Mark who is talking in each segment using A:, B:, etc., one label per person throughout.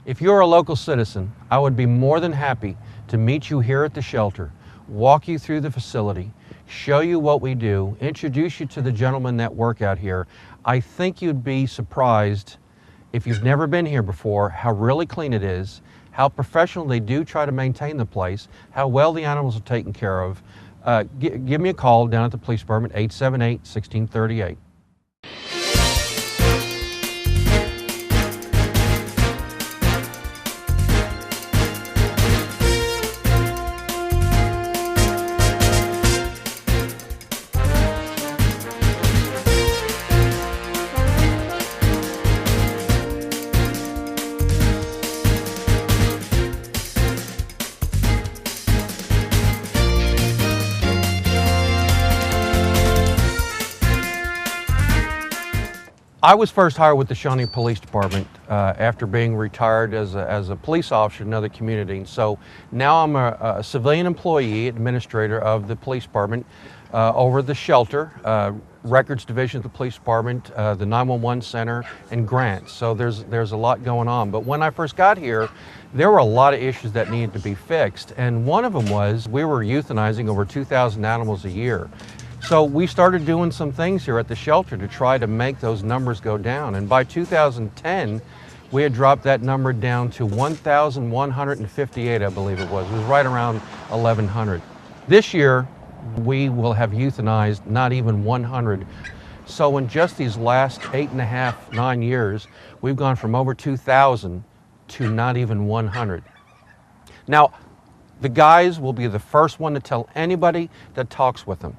A: If you're a local citizen, I would be more than happy to meet you here at the shelter, walk you through the facility, show you what we do, introduce you to the gentlemen that work out here. I think you'd be surprised, if you've never been here before, how really clean it is, how professional they do try to maintain the place, how well the animals are taken care of. Give me a call down at the police department, 878-1638. I was first hired with the Shawnee Police Department after being retired as a police officer in another community. And so now I'm a civilian employee, administrator of the police department over the shelter, records division of the police department, the 911 center, and grants. So there's a lot going on. But when I first got here, there were a lot of issues that needed to be fixed. And one of them was we were euthanizing over 2,000 animals a year. So we started doing some things here at the shelter to try to make those numbers go down. And by 2010, we had dropped that number down to 1,158, I believe it was. It was right around 1,100. This year, we will have euthanized not even 100. So in just these last 8.5, 9 years, we've gone from over 2,000 to not even 100. Now, the guys will be the first one to tell anybody that talks with them.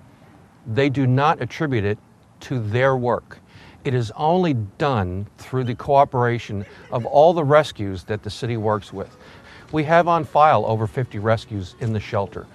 A: They do not attribute it to their work. It is only done through the cooperation of all the rescues that the city works with. We have on file over 50 rescues in the shelter.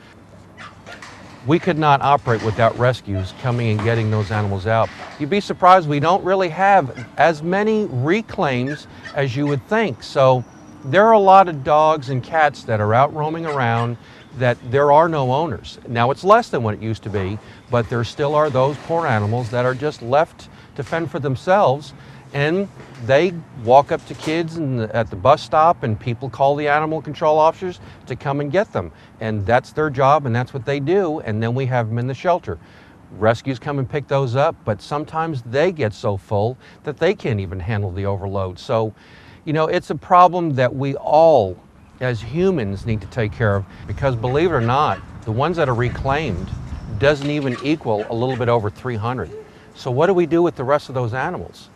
A: We could not operate without rescues coming and getting those animals out. You'd be surprised we don't really have as many reclaims as you would think. So there are a lot of dogs and cats that are out roaming around that there are no owners. Now it's less than what it used to be, but there still are those poor animals that are just left to fend for themselves, and they walk up to kids at the bus stop, and people call the animal control officers to come and get them. And that's their job, and that's what they do, and then we have them in the shelter. Rescues come and pick those up, but sometimes they get so full that they can't even handle the overload. So, you know, it's a problem that we all as humans need to take care of, because believe it or not, the ones that are reclaimed doesn't even equal a little bit over 300. So what do we do with the rest of those animals?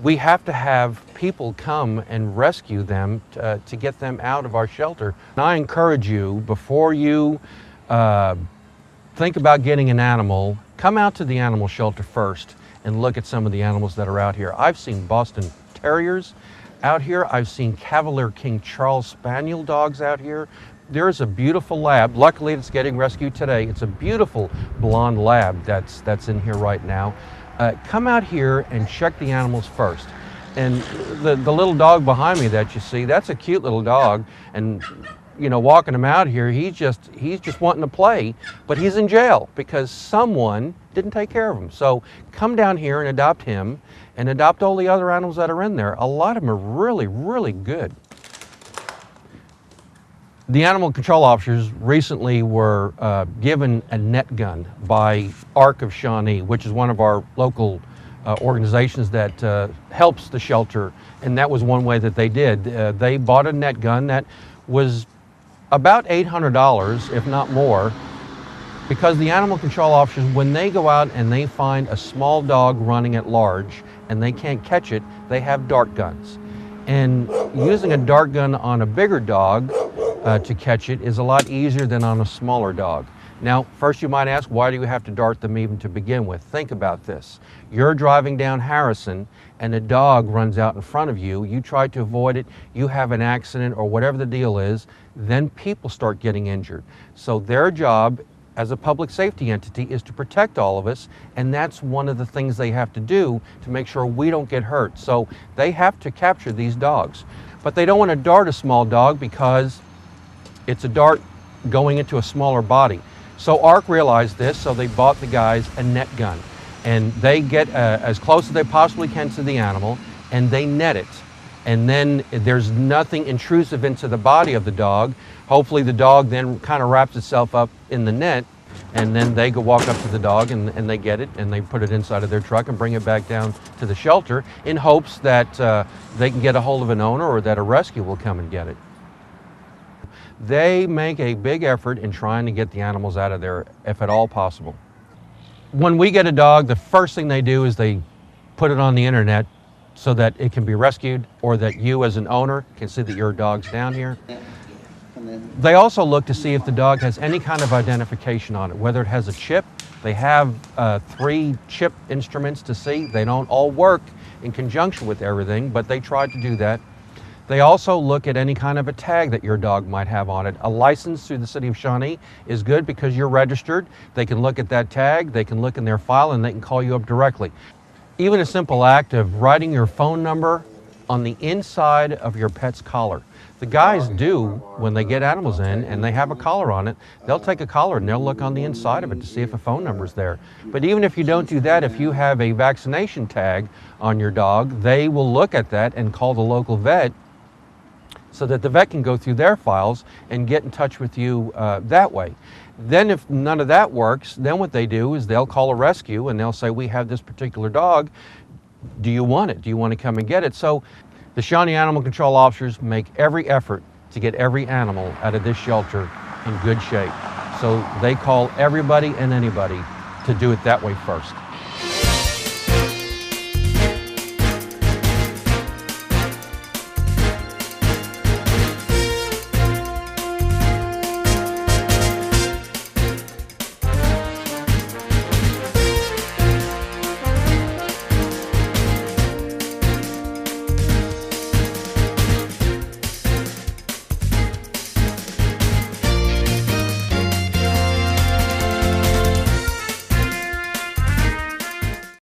A: We have to have people come and rescue them to get them out of our shelter. And I encourage you, before you think about getting an animal, come out to the animal shelter first and look at some of the animals that are out here. I've seen Boston Terriers out here. I've seen Cavalier King Charles Spaniel dogs out here. There's a beautiful lab. Luckily, it's getting rescued today. It's a beautiful blonde lab that's in here right now. Come out here and check the animals first. And the little dog behind me that you see, that's a cute little dog. And you know, walking him out here, he's just wanting to play, but he's in jail because someone didn't take care of him. So come down here and adopt him, and adopt all the other animals that are in there. A lot of them are really, really good. The animal control officers recently were given a net gun by ARC of Shawnee, which is one of our local organizations that helps the shelter, and that was one way that they did. They bought a net gun that was about $800, if not more, because the animal control officers, when they go out and they find a small dog running at large and they can't catch it, they have dart guns. And using a dart gun on a bigger dog to catch it is a lot easier than on a smaller dog. Now, first you might ask, why do you have to dart them even to begin with? Think about this. You're driving down Harrison and a dog runs out in front of you. You try to avoid it, you have an accident or whatever the deal is, then people start getting injured. So their job as a public safety entity is to protect all of us, and that's one of the things they have to do to make sure we don't get hurt. So they have to capture these dogs. But they don't want to dart a small dog because it's a dart going into a smaller body. So ARC realized this, so they bought the guys a net gun. And they get as close as they possibly can to the animal, and they net it. and then there's nothing intrusive into the body of the dog. Hopefully the dog then kind of wraps itself up in the net, and then they go walk up to the dog and they get it and they put it inside of their truck and bring it back down to the shelter in hopes that they can get a hold of an owner or that a rescue will come and get it. They make a big effort in trying to get the animals out of there if at all possible. When we get a dog, the first thing they do is they put it on the internet so that it can be rescued, or that you as an owner can see that your dog's down here. They also look to see if the dog has any kind of identification on it, whether it has a chip. They have 3 chip instruments to see. They don't all work in conjunction with everything, but they try to do that. They also look at any kind of a tag that your dog might have on it. A license through the city of Shawnee is good because you're registered. They can look at that tag, they can look in their file, and they can call you up directly. Even a simple act of writing your phone number on the inside of your pet's collar. The guys do, when they get animals in and they have a collar on it, they'll take a collar and they'll look on the inside of it to see if a phone number's there. But even if you don't do that, if you have a vaccination tag on your dog, they will look at that and call the local vet so that the vet can go through their files and get in touch with you that way. Then if none of that works, then what they do is they'll call a rescue and they'll say, we have this particular dog, do you want it? Do you want to come and get it? So the Shawnee Animal Control officers make every effort to get every animal out of this shelter in good shape. So they call everybody and anybody to do it that way first.